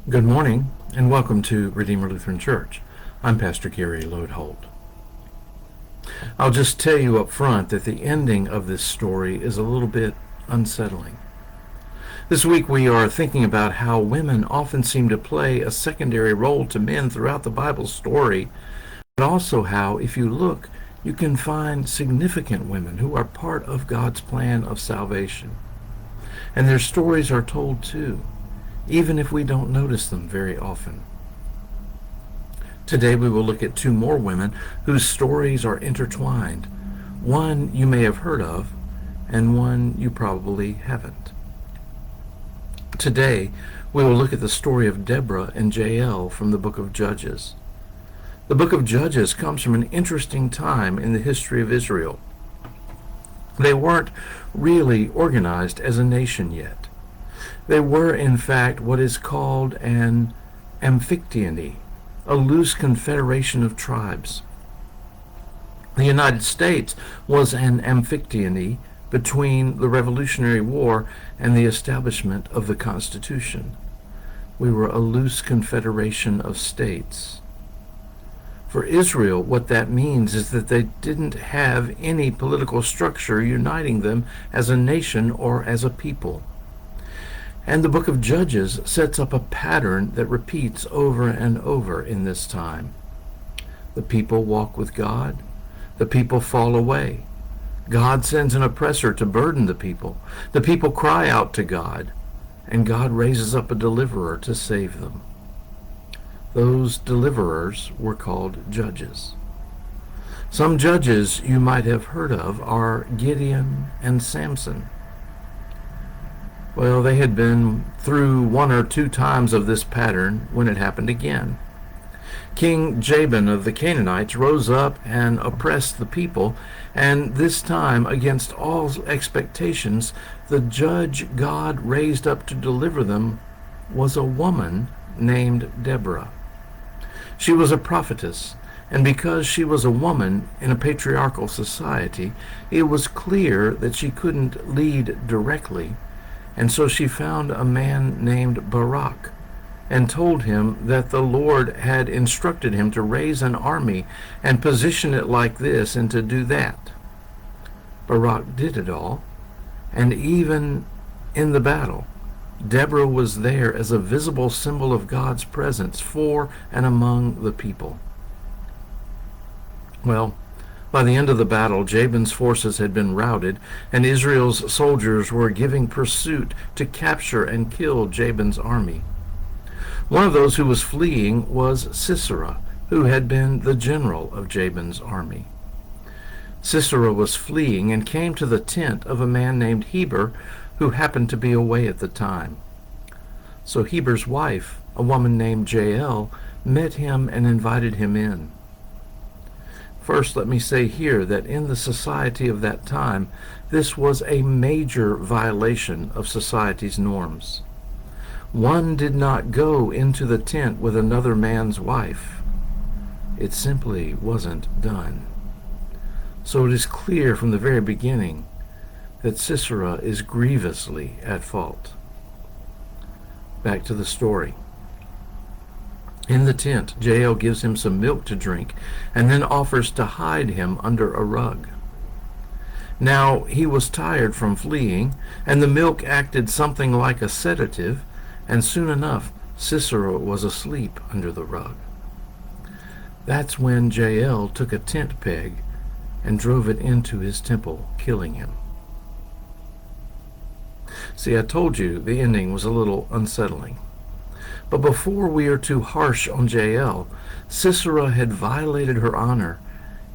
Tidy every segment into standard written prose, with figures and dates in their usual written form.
Good morning, and welcome to Redeemer Lutheran Church. I'm Pastor Gary Lodeholt. I'll just tell you up front that the ending of this story is a little bit unsettling. This week we are thinking about how women often seem to play a secondary role to men throughout the Bible story, but also how, if you look, you can find significant women who are part of God's plan of salvation. And their stories are told too, even if we don't notice them very often. Today we will look at two more women whose stories are intertwined. One you may have heard of, and one you probably haven't. Today we will look at the story of Deborah and Jael from the book of Judges. The book of Judges comes from an interesting time in the history of Israel. They weren't really organized as a nation yet. They were, in fact, what is called an amphictyony, a loose confederation of tribes. The United States was an amphictyony between the Revolutionary War and the establishment of the Constitution. We were a loose confederation of states. For Israel, what that means is that they didn't have any political structure uniting them as a nation or as a people. And the book of Judges sets up a pattern that repeats over and over in this time. The people walk with God. The people fall away. God sends an oppressor to burden the people. The people cry out to God, and God raises up a deliverer to save them. Those deliverers were called judges. Some judges you might have heard of are Gideon and Samson. Well, they had been through one or two times of this pattern when it happened again. King Jabin of the Canaanites rose up and oppressed the people, and this time, against all expectations, the judge God raised up to deliver them was a woman named Deborah. She was a prophetess, and because she was a woman in a patriarchal society, it was clear that she couldn't lead directly. And so she found a man named Barak and told him that the Lord had instructed him to raise an army and position it like this and to do that. Barak did it all, and even in the battle, Deborah was there as a visible symbol of God's presence for and among the people. Well, by the end of the battle, Jabin's forces had been routed, and Israel's soldiers were giving pursuit to capture and kill Jabin's army. One of those who was fleeing was Sisera, who had been the general of Jabin's army. Sisera was fleeing and came to the tent of a man named Heber, who happened to be away at the time. So Heber's wife, a woman named Jael, met him and invited him in. First, let me say here that in the society of that time, this was a major violation of society's norms. One did not go into the tent with another man's wife. It simply wasn't done. So it is clear from the very beginning that Sisera is grievously at fault. Back to the story. In the tent, Jael gives him some milk to drink and then offers to hide him under a rug. Now, he was tired from fleeing, and the milk acted something like a sedative, and soon enough, Sisera was asleep under the rug. That's when Jael took a tent peg and drove it into his temple, killing him. See, I told you the ending was a little unsettling. But before we are too harsh on Jael, Sisera had violated her honor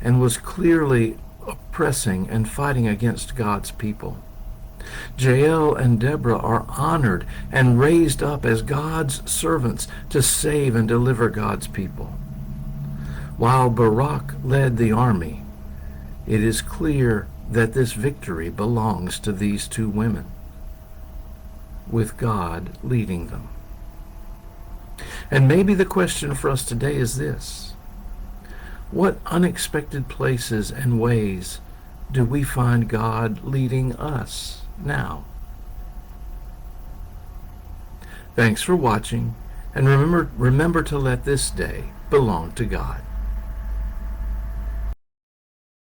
and was clearly oppressing and fighting against God's people. Jael and Deborah are honored and raised up as God's servants to save and deliver God's people. While Barak led the army, it is clear that this victory belongs to these two women, with God leading them. And maybe the question for us today is this: what unexpected places and ways do we find God leading us now? Thanks for watching, And remember to let this day belong to God.